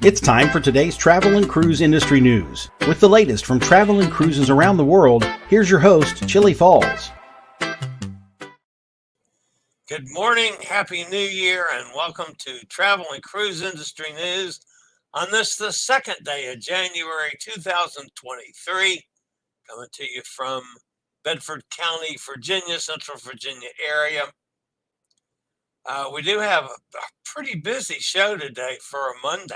It's time for today's travel and cruise industry news. With the latest from travel and cruises around the world, here's your host, Chillie Falls. Good morning, Happy New Year, and welcome to Travel and Cruise Industry News on this, the second day of January 2023, coming to you from Bedford County, Virginia, Central Virginia area. We do have a pretty busy show today for a Monday.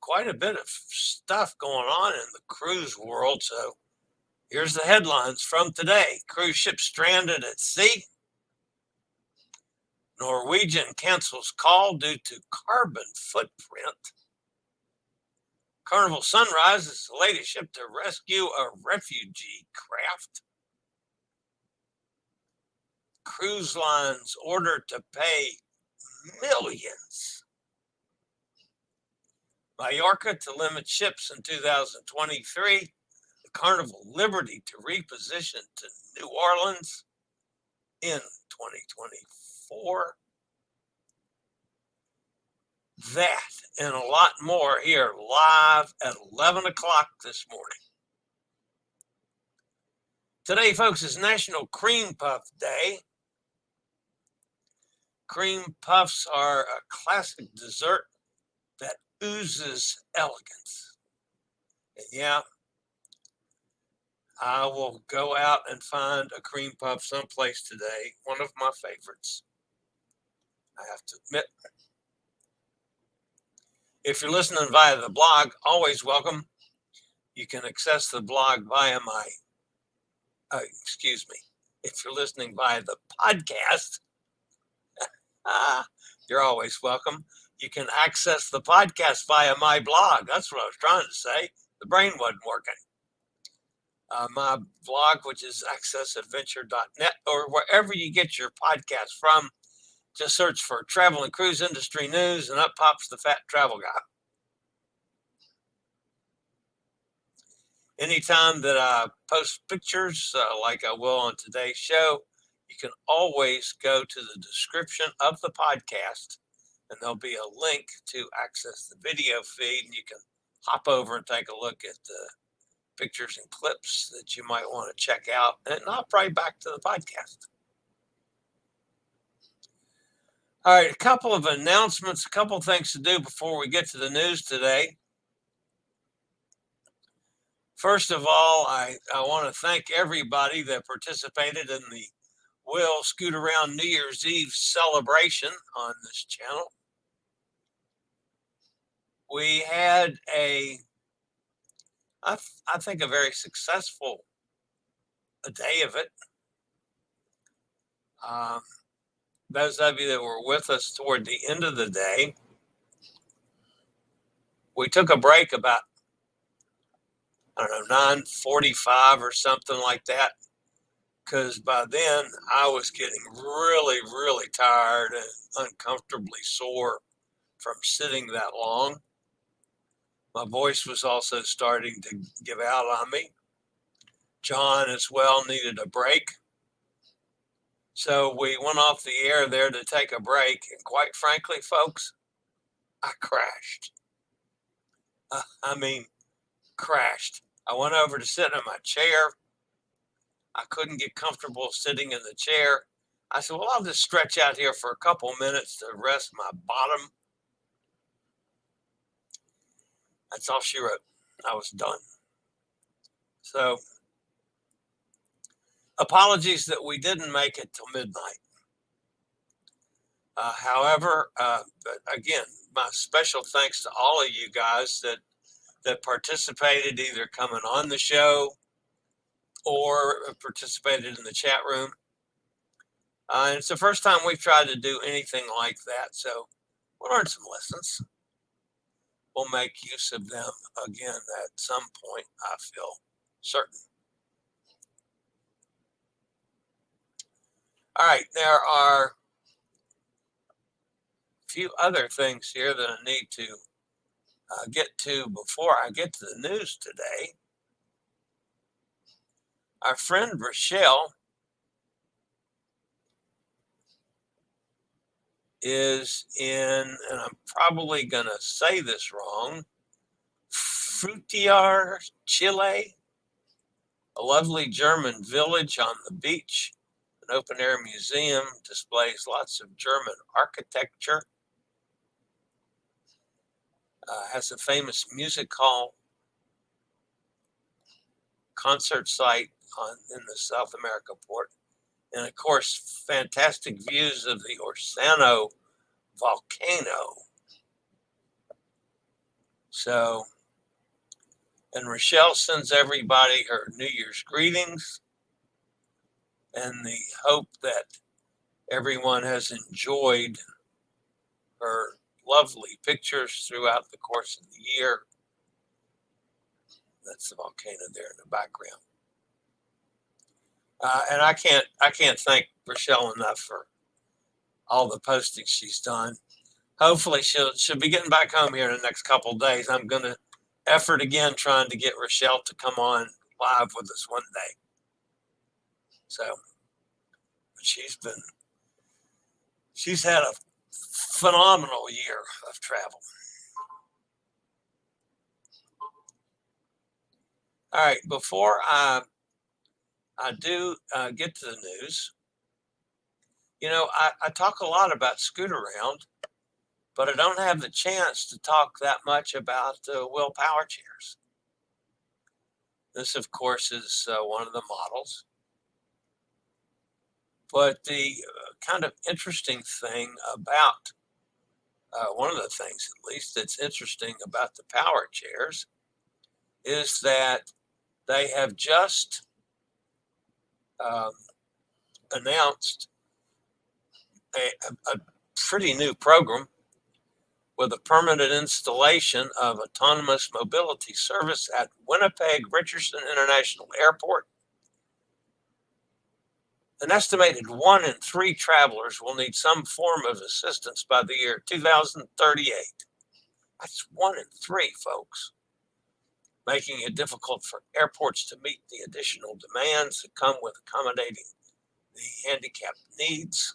Quite a bit of stuff going on in the cruise world, so here's the headlines from today. Cruise ship stranded at sea. Norwegian cancels call due to carbon footprint. Carnival Sunrise is the latest ship to rescue a refugee craft. Cruise lines ordered to pay millions. Mallorca to limit ships in 2023. The Carnival Liberty to reposition to New Orleans in 2024. That and a lot more here live at 11 o'clock this morning. Today, folks, is National Cream Puff Day. Cream puffs are a classic dessert that oozes elegance. And yeah, I will go out and find a cream puff someplace today, one of my favorites, I have to admit. If you're listening via the blog, always welcome. You can access the blog via if you're listening via the podcast, you're always welcome. You can access the podcast via my blog. That's what I was trying to say. The brain wasn't working. My blog, which is accessadventure.net, or wherever you get your podcast from, just search for Travel and Cruise Industry News, and up pops the Fat Travel Guy. Anytime that I post pictures, like I will on today's show, you can always go to the description of the podcast, and there'll be a link to access the video feed, and you can hop over and take a look at the pictures and clips that you might want to check out, and I'll probably back to the podcast. All right, a couple of announcements, a couple of things to do before we get to the news today. First of all, I want to thank everybody that participated in the Will Scoot Around New Year's Eve celebration on this channel. We had I think a very successful day of it. Those of you that were with us toward the end of the day, we took a break about, 9:45 or something like that, because by then I was getting really, really tired and uncomfortably sore from sitting that long. My voice was also starting to give out on me. John as well needed a break. So we went off the air there to take a break. And quite frankly, folks, I crashed. Crashed. I went over to sit in my chair. I couldn't get comfortable sitting in the chair. I said, well, I'll just stretch out here for a couple minutes to rest my bottom. That's all she wrote. I was done. So, apologies that we didn't make it till midnight. However, again, my special thanks to all of you guys that participated, either coming on the show or participated in the chat room. And it's the first time we've tried to do anything like that, so we'll learn some lessons. We'll make use of them again at some point, I feel certain. All right, there are a few other things here that I need to get to before I get to the news today. Our friend Rochelle is in, and I'm probably going to say this wrong, Fruitier, Chile, a lovely German village on the beach. An open-air museum displays lots of German architecture. Has a famous music hall, concert site in the South America port. And of course, fantastic views of the Orsano volcano. So, and Rochelle sends everybody her New Year's greetings and the hope that everyone has enjoyed her lovely pictures throughout the course of the year. That's the volcano there in the background. And I can't thank Rochelle enough for all the postings she's done. Hopefully she'll be getting back home here in the next couple of days. I'm going to effort again trying to get Rochelle to come on live with us one day. So she's had a phenomenal year of travel. All right, before I do get to the news, I talk a lot about Scoot-Around, but I don't have the chance to talk that much about wheel power chairs. This, of course, is one of the models. But the kind of interesting thing about, one of the things at least that's interesting about the power chairs is that they have just announced a pretty new program with a permanent installation of autonomous mobility service at Winnipeg Richardson International Airport. An estimated 1 in 3 travelers will need some form of assistance by the year 2038. That's 1 in 3, folks, making it difficult for airports to meet the additional demands that come with accommodating the handicapped needs.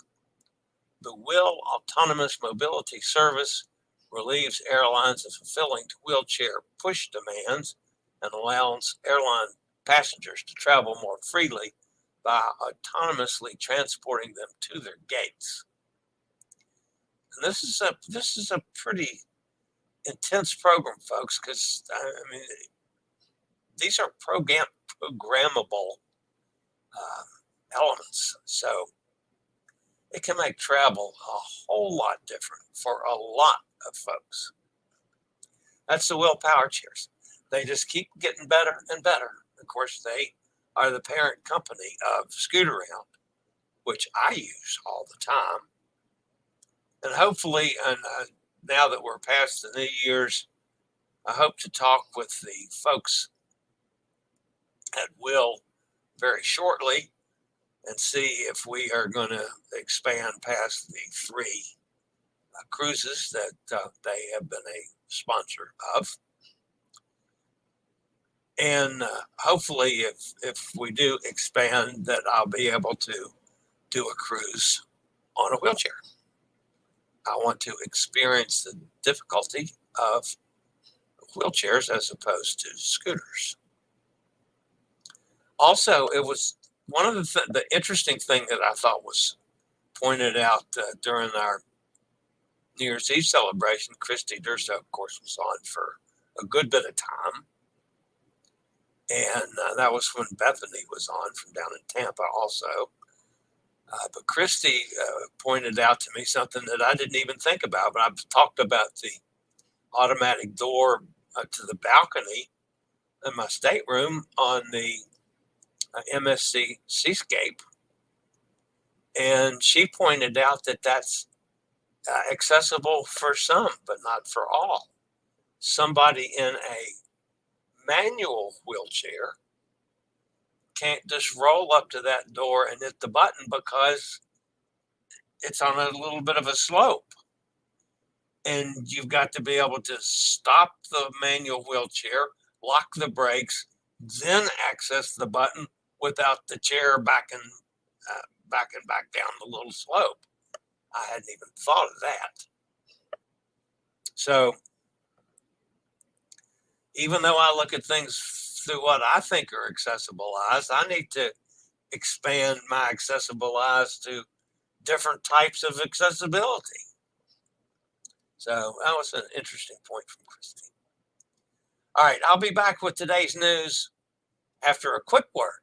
The Will Autonomous Mobility Service relieves airlines of fulfilling wheelchair push demands and allows airline passengers to travel more freely by autonomously transporting them to their gates. And this is a pretty intense program, folks, because these are programmable elements, so it can make travel a whole lot different for a lot of folks. That's the Will Power Chairs. They just keep getting better and better. Of course, they are the parent company of Scoot-Around, which I use all the time. And hopefully, now that we're past the New Year's, I hope to talk with the folks at Will very shortly and see if we are going to expand past the 3 cruises that they have been a sponsor of. And hopefully, if we do expand, that I'll be able to do a cruise on a wheelchair. I want to experience the difficulty of wheelchairs as opposed to scooters. Also, it was one of the interesting thing that I thought was pointed out during our New Year's Eve celebration. Christy Durso, of course, was on for a good bit of time. And that was when Bethany was on from down in Tampa also. But Christy pointed out to me something that I didn't even think about. But I've talked about the automatic door to the balcony in my stateroom on the MSC Seascape. And she pointed out that that's accessible for some, but not for all. Somebody in a manual wheelchair can't just roll up to that door and hit the button because it's on a little bit of a slope. And you've got to be able to stop the manual wheelchair, lock the brakes, then access the button without the chair backing back down the little slope. I hadn't even thought of that. So even though I look at things through what I think are accessible eyes, I need to expand my accessible eyes to different types of accessibility. So that was an interesting point from Christine. All right, I'll be back with today's news after a quick word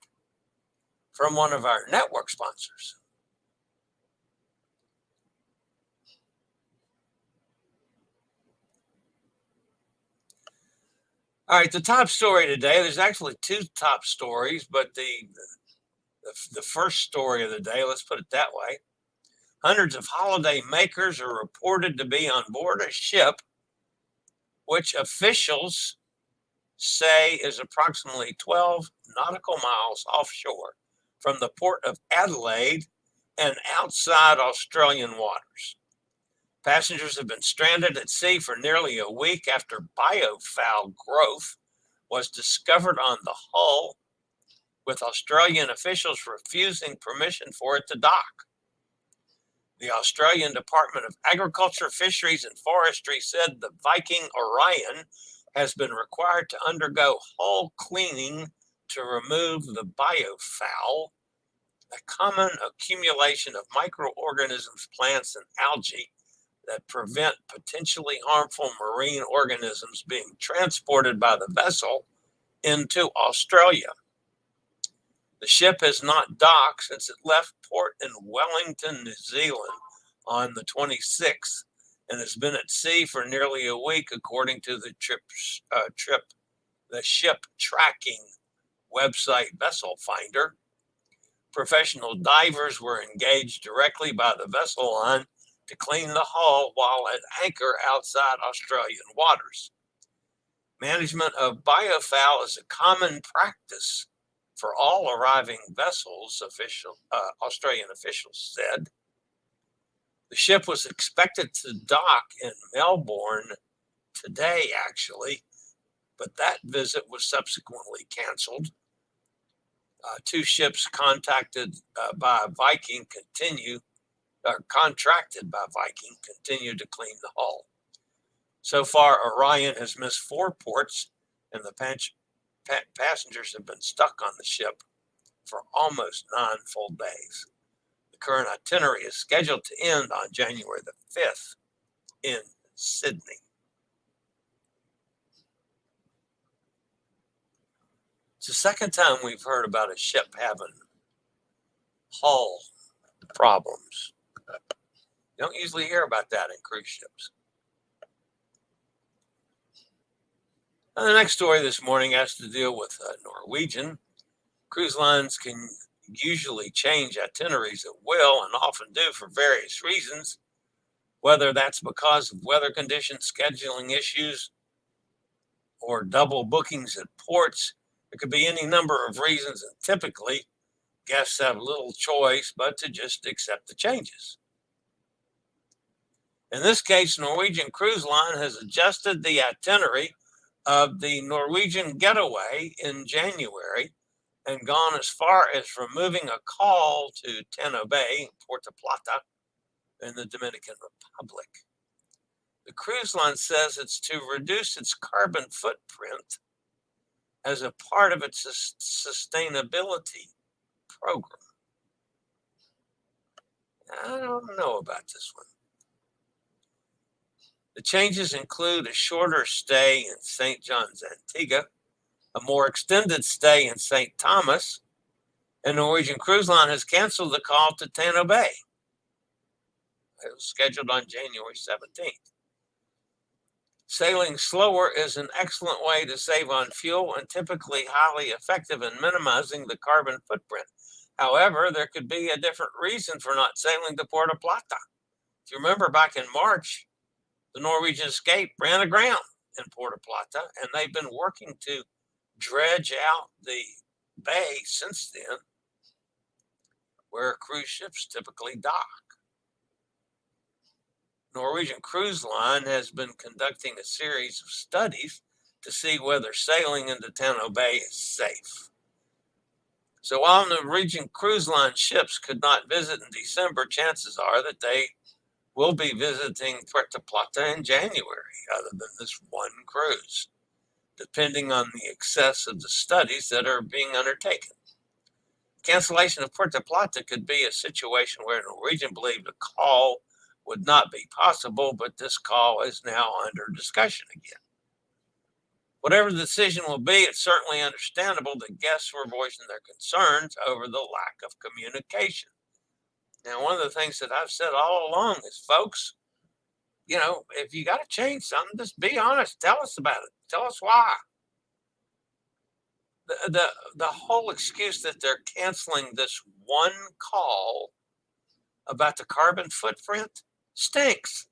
from one of our network sponsors. All right, the top story today, there's actually two top stories, but the first story of the day, let's put it that way. Hundreds of holiday makers are reported to be on board a ship, which officials say is approximately 12 nautical miles offshore from the port of Adelaide and outside Australian waters. Passengers have been stranded at sea for nearly a week after biofoul growth was discovered on the hull, with Australian officials refusing permission for it to dock. The Australian Department of Agriculture, Fisheries and Forestry said the Viking Orion has been required to undergo hull cleaning to remove the biofoul, a common accumulation of microorganisms, plants, and algae that prevent potentially harmful marine organisms being transported by the vessel into Australia. The ship has not docked since it left port in Wellington, New Zealand on the 26th and has been at sea for nearly a week, according to the ship tracking website Vessel Finder. Professional divers were engaged directly by the vessel line to clean the hull while at anchor outside Australian waters. Management of biofoul is a common practice for all arriving vessels, Australian officials said. The ship was expected to dock in Melbourne today, actually, but that visit was subsequently canceled. Two ships contracted by Viking continue to clean the hull. So far, Orion has missed 4 ports, and the passengers have been stuck on the ship for almost 9 full days. The current itinerary is scheduled to end on January the 5th in Sydney. It's the second time we've heard about a ship having hull problems. You don't usually hear about that in cruise ships. And the next story this morning has to deal with Norwegian. Cruise lines can usually change itineraries at will and often do for various reasons, whether that's because of weather conditions, scheduling issues, or double bookings at ports. There could be any number of reasons, and typically guests have little choice but to just accept the changes. In this case, Norwegian Cruise Line has adjusted the itinerary of the Norwegian Getaway in January and gone as far as removing a call to Tano Bay, Puerto Plata, in the Dominican Republic. The cruise line says it's to reduce its carbon footprint as a part of its sustainability program. I don't know about this one. The changes include a shorter stay in St. John's, Antigua, a more extended stay in St. Thomas, and Norwegian Cruise Line has canceled the call to Tano Bay. It was scheduled on January 17th. Sailing slower is an excellent way to save on fuel and typically highly effective in minimizing the carbon footprint. However, there could be a different reason for not sailing to Puerto Plata. If you remember back in March, the Norwegian Escape ran aground in Puerto Plata, and they've been working to dredge out the bay since then, where cruise ships typically dock. Norwegian Cruise Line has been conducting a series of studies to see whether sailing into Tano Bay is safe. So while Norwegian Cruise Line ships could not visit in December, chances are that they will be visiting Puerto Plata in January, other than this one cruise, depending on the excess of the studies that are being undertaken. Cancellation of Puerto Plata could be a situation where Norwegian believed a call would not be possible, but this call is now under discussion again. Whatever the decision will be, it's certainly understandable that guests were voicing their concerns over the lack of communication. Now, one of the things that I've said all along is, folks, if you got to change something, just be honest. Tell us about it. Tell us why. The whole excuse that they're canceling this one call about the carbon footprint stinks.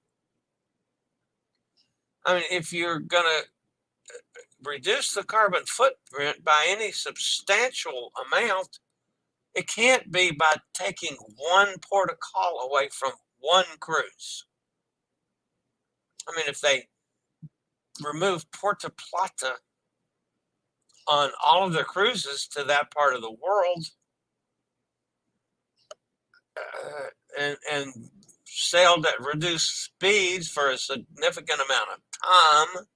I mean, if you're going to reduce the carbon footprint by any substantial amount, it can't be by taking one port of call away from one cruise. I mean, if they remove Puerto Plata on all of their cruises to that part of the world, and sailed at reduced speeds for a significant amount of time,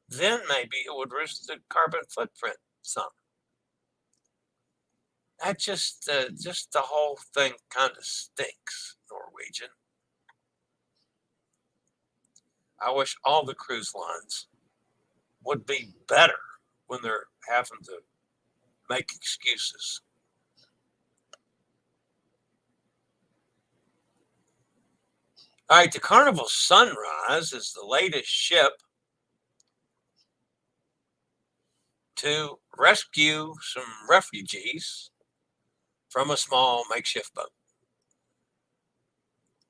then maybe it would reduce the carbon footprint some. That just the whole thing kind of stinks, Norwegian. I wish all the cruise lines would be better when they're having to make excuses. All right, the Carnival Sunrise is the latest ship to rescue some refugees from a small makeshift boat.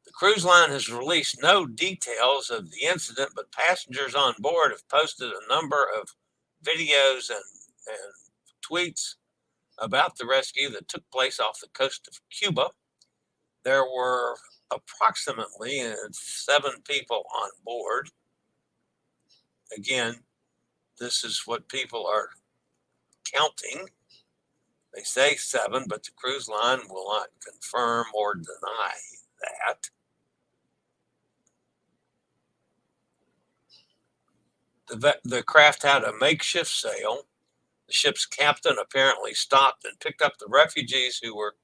The cruise line has released no details of the incident, but passengers on board have posted a number of videos and tweets about the rescue that took place off the coast of Cuba. There were approximately 7 people on board. Again, this is what people are counting. They say 7, but the cruise line will not confirm or deny that. The craft had a makeshift sail. The ship's captain apparently stopped and picked up the refugees who were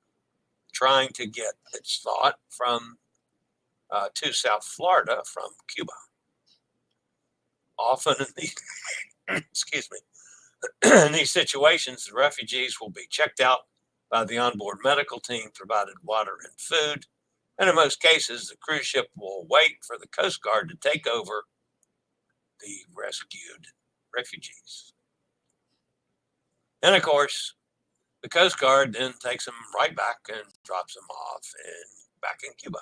trying to get, it's thought, from to South Florida from Cuba. Often in these, excuse me, in these situations, the refugees will be checked out by the onboard medical team, provided water and food, and in most cases, the cruise ship will wait for the Coast Guard to take over the rescued refugees. And of course, the Coast Guard then takes them right back and drops them off back in Cuba.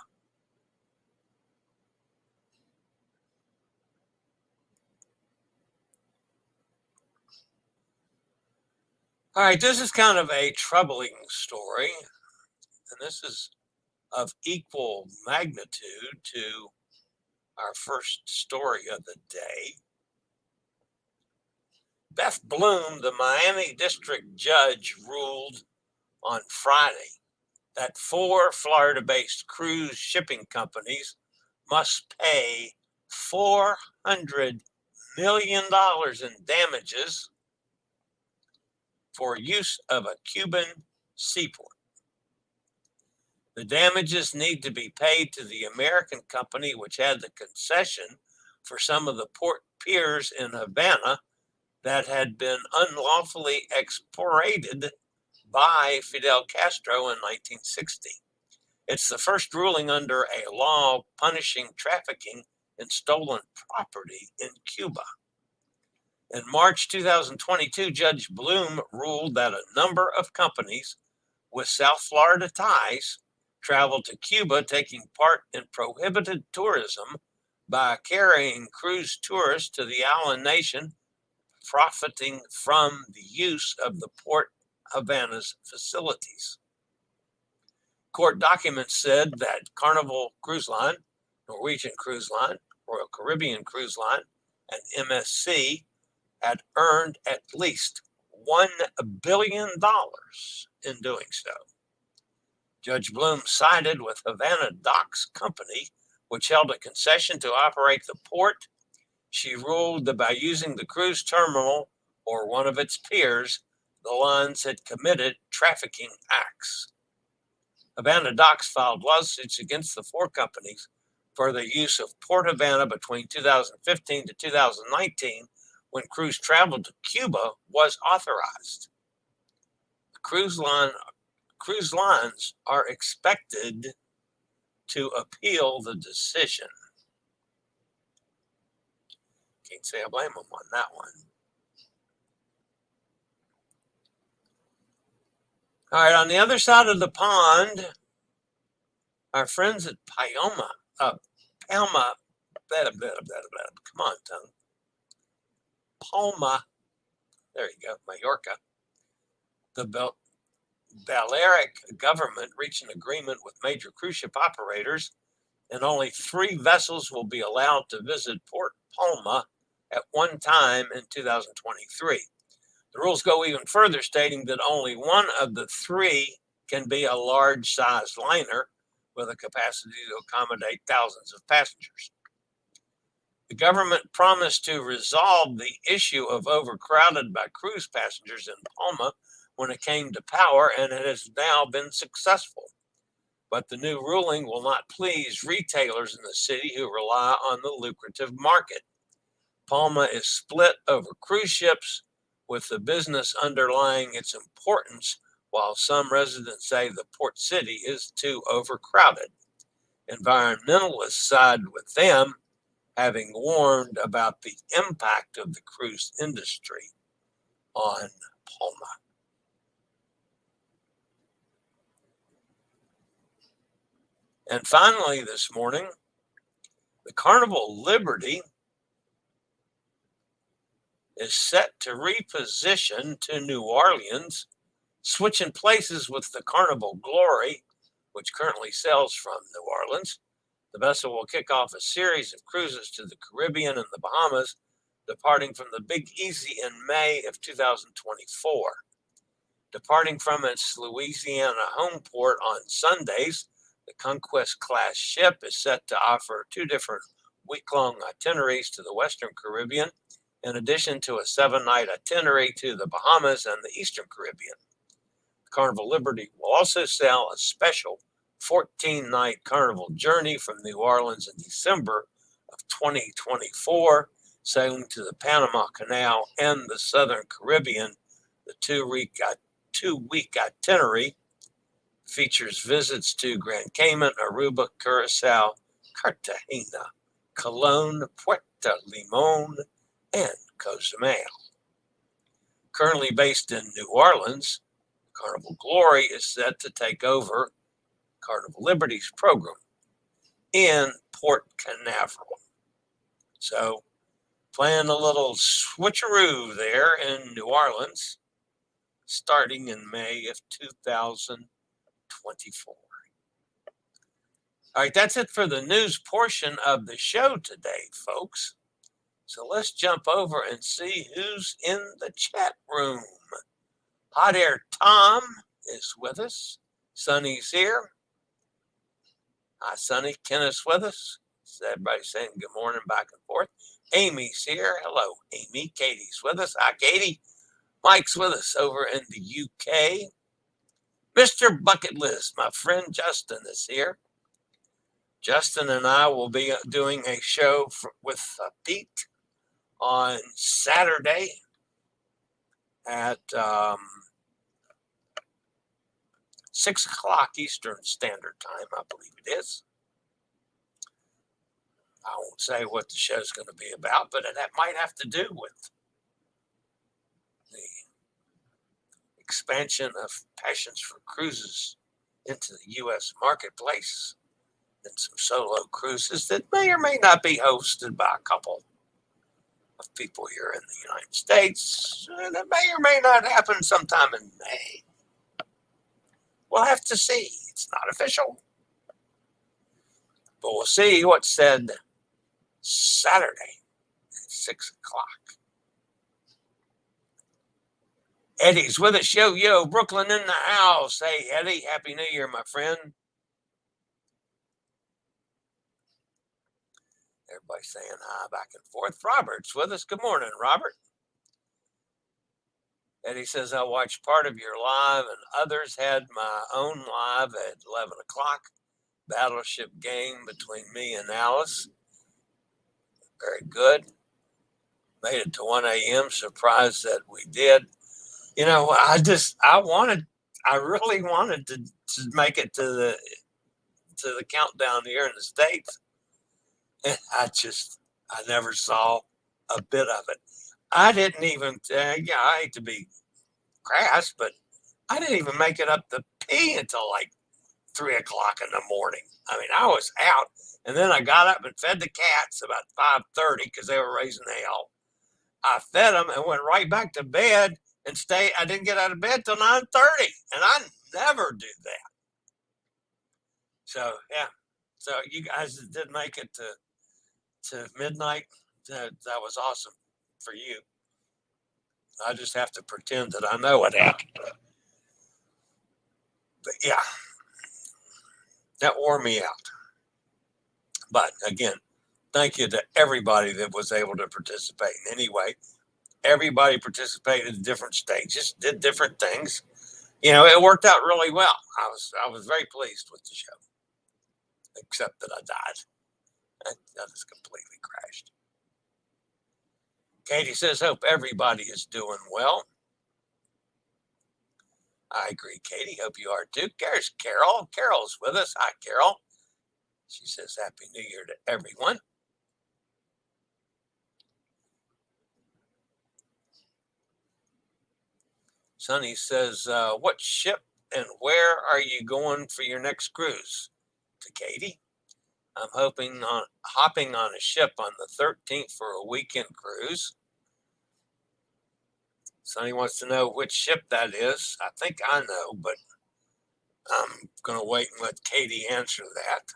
All right, this is kind of a troubling story, and this is of equal magnitude to our first story of the day. Beth Bloom, the Miami district judge, ruled on Friday that 4 Florida-based cruise shipping companies must pay $400 million in damages for use of a Cuban seaport. The damages need to be paid to the American company, which had the concession for some of the port piers in Havana that had been unlawfully expropriated by Fidel Castro in 1960. It's the first ruling under a law punishing trafficking in stolen property in Cuba. In March 2022, Judge Bloom ruled that a number of companies with South Florida ties traveled to Cuba, taking part in prohibited tourism by carrying cruise tourists to the island nation, profiting from the use of the Port Havana's facilities. Court documents said that Carnival Cruise Line, Norwegian Cruise Line, Royal Caribbean Cruise Line, and MSC had earned at least $1 billion in doing so. Judge Bloom sided with Havana Docks Company which held a concession to operate the port. She ruled that by using the cruise terminal or one of its piers, the lines had committed trafficking acts. Havana Docks filed lawsuits against the four companies for their use of Port Havana between 2015 to 2019, when cruise travel to Cuba was authorized. The cruise lines are expected to appeal the decision. Can't say I blame them on that one. All right, on the other side of the pond, our friends at Palma, come on, tongue. Palma, there you go, Mallorca. The Balearic government reached an agreement with major cruise ship operators, and only 3 vessels will be allowed to visit Port Palma at one time in 2023. The rules go even further, stating that only one of the 3 can be a large-sized liner with a capacity to accommodate thousands of passengers. The government promised to resolve the issue of overcrowded by cruise passengers in Palma when it came to power, and it has now been successful. But the new ruling will not please retailers in the city who rely on the lucrative market. Palma is split over cruise ships, with the business underlying its importance, while some residents say the port city is too overcrowded. Environmentalists side with them, having warned about the impact of the cruise industry on Palma. And finally, this morning, the Carnival Liberty is set to reposition to New Orleans, switching places with the Carnival Glory, which currently sails from New Orleans. The vessel will kick off a series of cruises to the Caribbean and the Bahamas, departing from the Big Easy in May of 2024. Departing from its Louisiana home port on Sundays, the Conquest-class ship is set to offer 2 different week-long itineraries to the Western Caribbean, in addition to a 7-night itinerary to the Bahamas and the Eastern Caribbean. Carnival Liberty will also sail a special 14-night Carnival journey from New Orleans in December of 2024, sailing to the Panama Canal and the Southern Caribbean. The 2-week itinerary features visits to Grand Cayman, Aruba, Curacao, Cartagena, Cologne, Puerto Limon, and Cozumel. Currently based in New Orleans, Carnival Glory is set to take over Carnival Liberty's program in Port Canaveral. So, playing a little switcheroo there in New Orleans, starting in May of 2024. All right, that's it for the news portion of the show today, folks. So let's jump over and see who's in the chat room. Hot Air Tom is with us. Sonny's here. Hi, Sonny. Kenneth's with us. So everybody's saying good morning back and forth. Amy's here. Hello, Amy. Katie's with us. Hi, Katie. Mike's with us over in the UK. Mr. Bucket List, my friend Justin is here. Justin and I will be doing a show with Pete on Saturday at 6 o'clock Eastern Standard Time, I believe it is. I won't say what the show's going to be about, but it might have to do with the expansion of Passions for Cruises into the U.S. marketplace and some solo cruises that may or may not be hosted by a couple of people here in the United States. And it may or may not happen sometime in May. We'll have to see. It's not official. But we'll see what's said Saturday at 6 o'clock. Eddie's with us. Yo, Brooklyn in the house. Hey, Eddie, Happy New Year, my friend. Everybody saying hi back and forth. Robert's with us. Good morning, Robert. Eddie says, I watched part of your live and others had my own live at 11 o'clock. Battleship game between me and Alice. Very good. Made it to 1 a.m. Surprised that we did. I really wanted to make it to the countdown here in the States. And I never saw a bit of it. I didn't even, I hate to be crass, but I didn't even make it up the P until like 3 o'clock in the morning. I mean, I was out, and then I got up and fed the cats about 5:30 because they were raising hell. I fed them and went right back to bed and stayed. I didn't get out of bed till 9:30, and I never do that. So yeah, so you guys did make it to midnight. That was awesome for you. I just have to pretend that I know it. But yeah, that wore me out. But again, thank you to everybody that was able to participate in any way. Everybody participated in different stages, did different things. It worked out really well. I was very pleased with the show, except that I died. I just completely crashed. Katie says, hope everybody is doing well. I agree, Katie. Hope you are too. There's Carol. Carol's with us. Hi, Carol. She says, Happy New Year to everyone. Sonny says, what ship and where are you going for your next cruise? To Katie. I'm hopping on a ship on the 13th for a weekend cruise. Sonny wants to know which ship that is. I think I know, but I'm going to wait and let Katie answer that.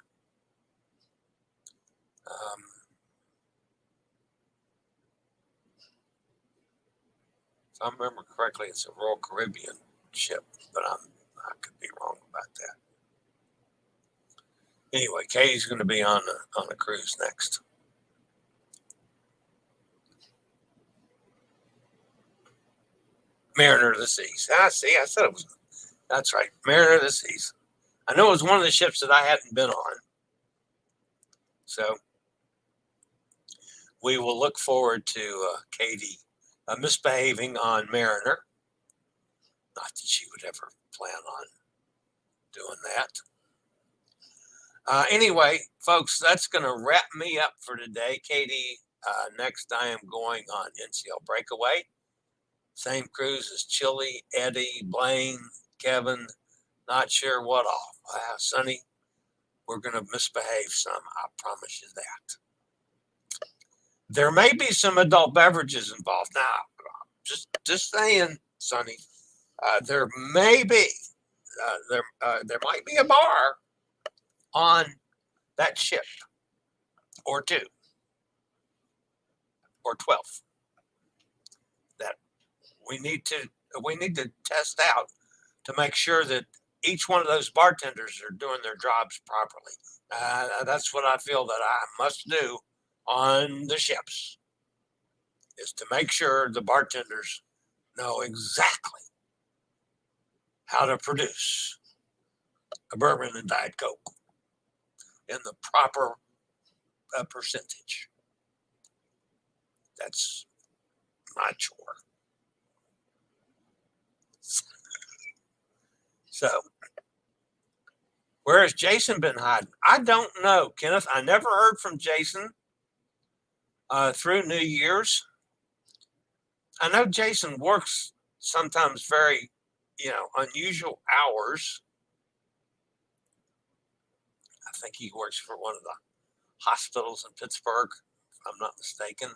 If I remember correctly, it's a Royal Caribbean ship, but I could be wrong about that. Anyway, Katie's going to be on a cruise next. Mariner of the Seas. I said it was. That's right, Mariner of the Seas. I know it was one of the ships that I hadn't been on. So we will look forward to Katie misbehaving on Mariner. Not that she would ever plan on doing that. Anyway, folks, that's going to wrap me up for today. Katie, next I am going on NCL Breakaway. Same cruise as Chillie, Eddie, Blaine, Kevin. Not sure what all. Sonny, we're going to misbehave some. I promise you that. There may be some adult beverages involved. Now, just saying, Sonny, there may be, there might be a bar on that ship, or 2, or 12, that we need to test out to make sure that each one of those bartenders are doing their jobs properly. That's what I feel that I must do on the ships, is to make sure the bartenders know exactly how to produce a bourbon and Diet Coke in the proper percentage. That's my chore. So, where has Jason been hiding? I don't know, Kenneth. I never heard from Jason through New Year's. I know Jason works sometimes very, unusual hours. I think he works for one of the hospitals in Pittsburgh, if I'm not mistaken,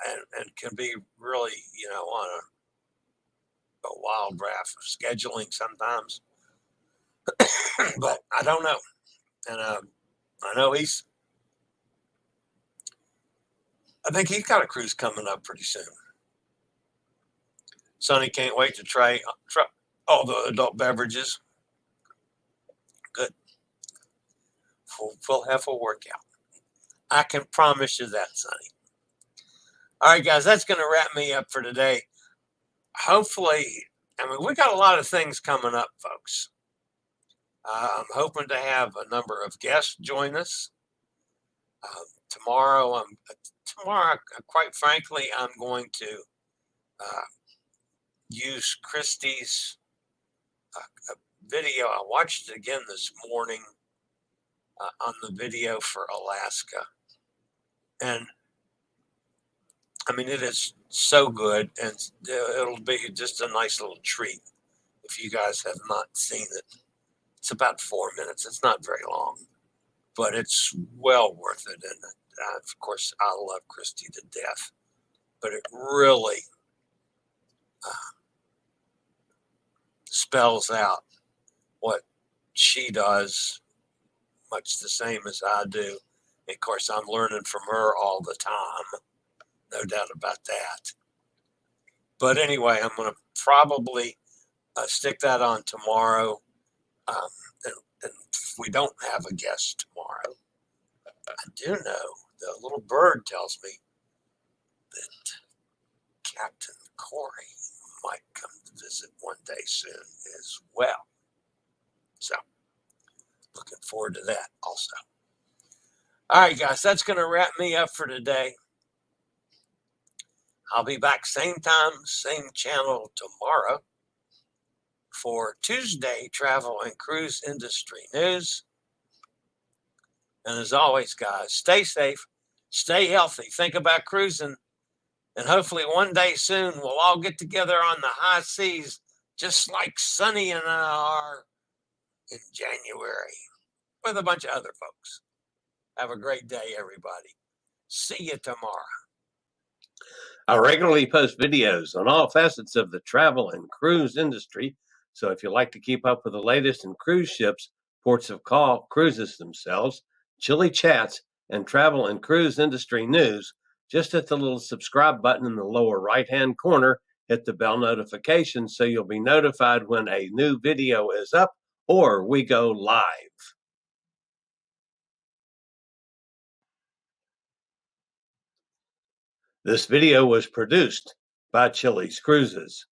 and can be really, on a wild draft of scheduling sometimes. But I don't know. And I know I think he's got a cruise coming up pretty soon. Sonny can't wait to try all the adult beverages. Good. Full workout. I can promise you that, Sonny. All right, guys, that's going to wrap me up for today. Hopefully, we got a lot of things coming up, folks. I'm hoping to have a number of guests join us. Tomorrow, quite frankly, I'm going to use Christie's video. I watched it again this morning on the video for Alaska. And it is so good, and it'll be just a nice little treat if you guys have not seen it. It's about 4 minutes. It's not very long, but it's well worth it. And of course, I love Christy to death, but it really spells out what she does, much the same as I do. And of course, I'm learning from her all the time. No doubt about that. But anyway, I'm going to probably stick that on tomorrow. And if we don't have a guest tomorrow, I do know the little bird tells me that Captain Corey might come to visit one day soon as well. So, looking forward to that also. All right, guys, that's going to wrap me up for today. I'll be back same time, same channel tomorrow for Tuesday Travel and Cruise Industry News. And as always, guys, stay safe, stay healthy, think about cruising, and hopefully one day soon we'll all get together on the high seas just like Sonny and I are in January with a bunch of other folks. Have a great day, everybody. See you tomorrow. I regularly post videos on all facets of the travel and cruise industry, so if you like to keep up with the latest in cruise ships, ports of call, cruises themselves, Chillie chats, and travel and cruise industry news, just hit the little subscribe button in the lower right-hand corner, hit the bell notification so you'll be notified when a new video is up or we go live. This video was produced by Chillie's Cruises.